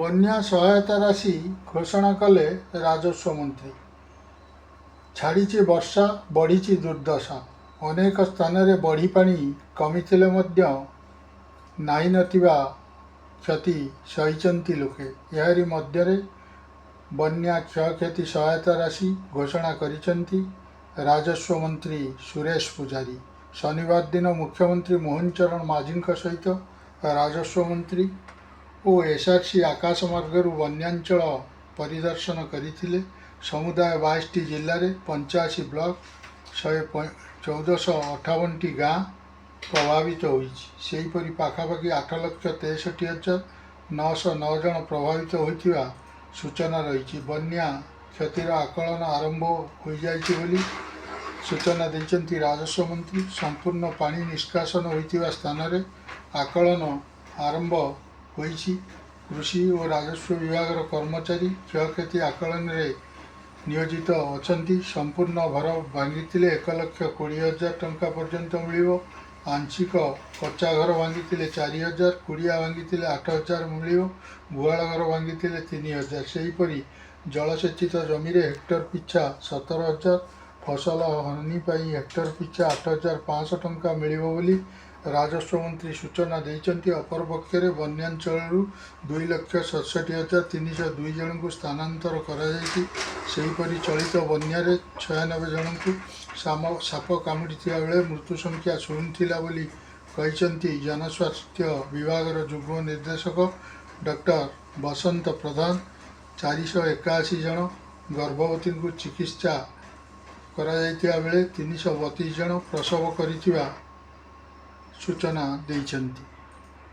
ବନ୍ୟା ସହାୟତା ରାଶି ଘୋଷଣା କଲେ ରାଜସ୍ୱ ମନ୍ତ୍ରୀ। ଛାଡ଼ିଛି ବର୍ଷା, ବଢ଼ିଛି ଦୁର୍ଦ୍ଦଶା। ଅନେକ ସ୍ଥାନରେ ବଢ଼ି ପାଣି କମିଥିଲେ ମଧ୍ୟ ନାହିଁ ନଥିବା କ୍ଷତି ସହିଛନ୍ତି ଲୋକେ। ଏହାରି ମଧ୍ୟରେ ବନ୍ୟା କ୍ଷୟକ୍ଷତି ସହାୟତା ରାଶି ଘୋଷଣା କରିଛନ୍ତି ରାଜସ୍ୱ ମନ୍ତ୍ରୀ ସୁରେଶ ପୂଜାରୀ। ଶନିବାର ଦିନ ମୁଖ୍ୟମନ୍ତ୍ରୀ ମୋହନ ଚରଣ ମାଝୀଙ୍କ ସହିତ ରାଜସ୍ୱ ମନ୍ତ୍ରୀ ଓ ଏସ୍ଆର୍ସି ଆକାଶମାର୍ଗରୁ ବନ୍ୟାଞ୍ଚଳ ପରିଦର୍ଶନ କରିଥିଲେ। ସମୁଦାୟ 22ଟି ଜିଲ୍ଲାରେ 85 ବ୍ଲକ 1458ଟି ଗାଁ ପ୍ରଭାବିତ ହୋଇଛି। ସେହିପରି ପାଖାପାଖି 8,63,909 ଜଣ ପ୍ରଭାବିତ ହୋଇଥିବା ସୂଚନା ରହିଛି। ବନ୍ୟା କ୍ଷତିର ଆକଳନ ଆରମ୍ଭ ହୋଇଯାଇଛି ବୋଲି ସୂଚନା ଦେଇଛନ୍ତି ରାଜସ୍ୱ ମନ୍ତ୍ରୀ। ସମ୍ପୂର୍ଣ୍ଣ ପାଣି ନିଷ୍କାସନ ହୋଇଥିବା ସ୍ଥାନରେ ଆକଳନ ଆରମ୍ଭ ହୋଇଛି। କୃଷି ଓ ରାଜସ୍ୱ ବିଭାଗର କର୍ମଚାରୀ କ୍ଷୟକ୍ଷତି ଆକଳନରେ ନିୟୋଜିତ ଅଛନ୍ତି। ସମ୍ପୂର୍ଣ୍ଣ ଘର ଭାଙ୍ଗିଥିଲେ 1,20,000 ଟଙ୍କା ପର୍ଯ୍ୟନ୍ତ ମିଳିବ। ଆଂଶିକ କଚ୍ଚା ଘର ଭାଙ୍ଗିଥିଲେ 4,000, କୁଡ଼ିଆ ଭାଙ୍ଗିଥିଲେ 8,000 ମିଳିବ। ଗୁହାଳ ଘର ଭାଙ୍ଗିଥିଲେ 3,000। ସେହିପରି ଜଳସେଚିତ ଜମିରେ ହେକ୍ଟର ପିଛା 17,000, ଫସଲ ହାନି ପାଇଁ ହେକ୍ଟର ପିଛା 8,500 ଟଙ୍କା ମିଳିବ ବୋଲି ରାଜସ୍ୱ ମନ୍ତ୍ରୀ ସୂଚନା ଦେଇଛନ୍ତି। ଅପରପକ୍ଷରେ ବନ୍ୟାଞ୍ଚଳରୁ 2,67,302 ଜଣଙ୍କୁ ସ୍ଥାନାନ୍ତର କରାଯାଇଛି। ସେହିପରି ଚଳିତ ବନ୍ୟାରେ 96 ଜଣଙ୍କୁ ସାପ କାମୁଡ଼ିଥିବା ବେଳେ ମୃତ୍ୟୁ ସଂଖ୍ୟା 0 ଥିଲା ବୋଲି କହିଛନ୍ତି ଜନସ୍ୱାସ୍ଥ୍ୟ ବିଭାଗର ଯୁଗ୍ମ ନିର୍ଦ୍ଦେଶକ ଡକ୍ଟର ବସନ୍ତ ପ୍ରଧାନ। 481 ଜଣ ଗର୍ଭବତୀଙ୍କୁ ଚିକିତ୍ସା କରାଯାଇଥିବା ବେଳେ 332 ଜଣ ପ୍ରସବ କରିଥିବା ସୂଚନା ଦେଇଛନ୍ତି।